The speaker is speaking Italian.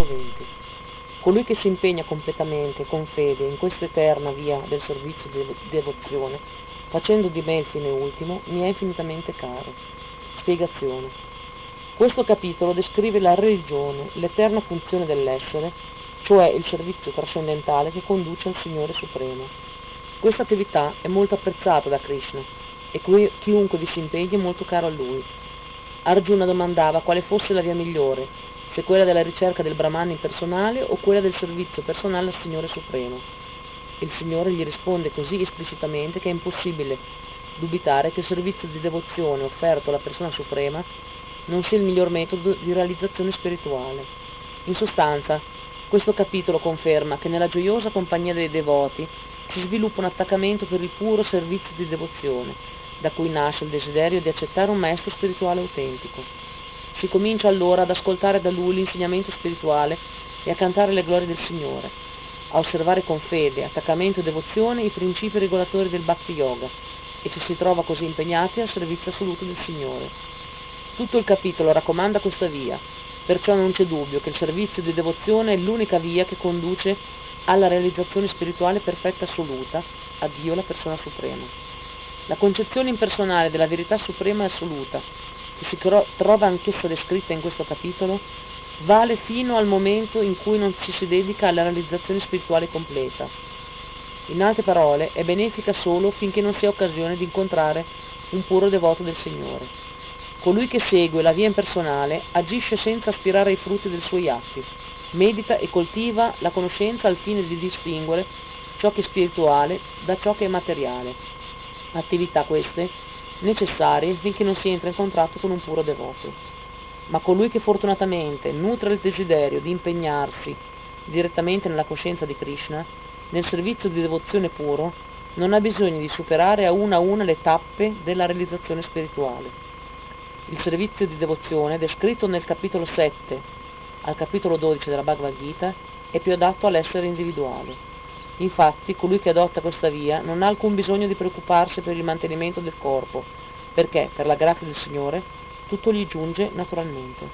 20. Colui che si impegna completamente, con fede, in questa eterna via del servizio di devozione, facendo di me il fine ultimo, mi è infinitamente caro. Spiegazione. Questo capitolo descrive la religione, l'eterna funzione dell'essere, cioè il servizio trascendentale che conduce al Signore Supremo. Questa attività è molto apprezzata da Krishna e chiunque vi si impegni è molto caro a lui. Arjuna domandava quale fosse la via migliore, se quella della ricerca del Brahman impersonale o quella del servizio personale al Signore Supremo. Il Signore gli risponde così esplicitamente che è impossibile dubitare che il servizio di devozione offerto alla persona suprema non sia il miglior metodo di realizzazione spirituale. In sostanza, questo capitolo conferma che nella gioiosa compagnia dei devoti si sviluppa un attaccamento per il puro servizio di devozione, da cui nasce il desiderio di accettare un maestro spirituale autentico. Si comincia allora ad ascoltare da lui l'insegnamento spirituale e a cantare le glorie del Signore, a osservare con fede, attaccamento e devozione i principi regolatori del Bhakti Yoga e ci si trova così impegnati al servizio assoluto del Signore. Tutto il capitolo raccomanda questa via, perciò non c'è dubbio che il servizio di devozione è l'unica via che conduce alla realizzazione spirituale perfetta e assoluta, a Dio la persona suprema. La concezione impersonale della verità suprema e assoluta, che si trova anch'essa descritta in questo capitolo, vale fino al momento in cui non ci si dedica alla realizzazione spirituale completa. In altre parole, è benefica solo finché non si ha occasione di incontrare un puro devoto del Signore. Colui che segue la via impersonale agisce senza aspirare ai frutti dei suoi atti, medita e coltiva la conoscenza al fine di distinguere ciò che è spirituale da ciò che è materiale. Attività queste necessarie finché non si entra in contatto con un puro devoto. Ma colui che fortunatamente nutre il desiderio di impegnarsi direttamente nella coscienza di Krishna, nel servizio di devozione puro, non ha bisogno di superare a una le tappe della realizzazione spirituale. Il servizio di devozione, descritto nel capitolo 7 al capitolo 12 della Bhagavad Gita, è più adatto all'essere individuale. Infatti, colui che adotta questa via non ha alcun bisogno di preoccuparsi per il mantenimento del corpo, perché, per la grazia del Signore, tutto gli giunge naturalmente.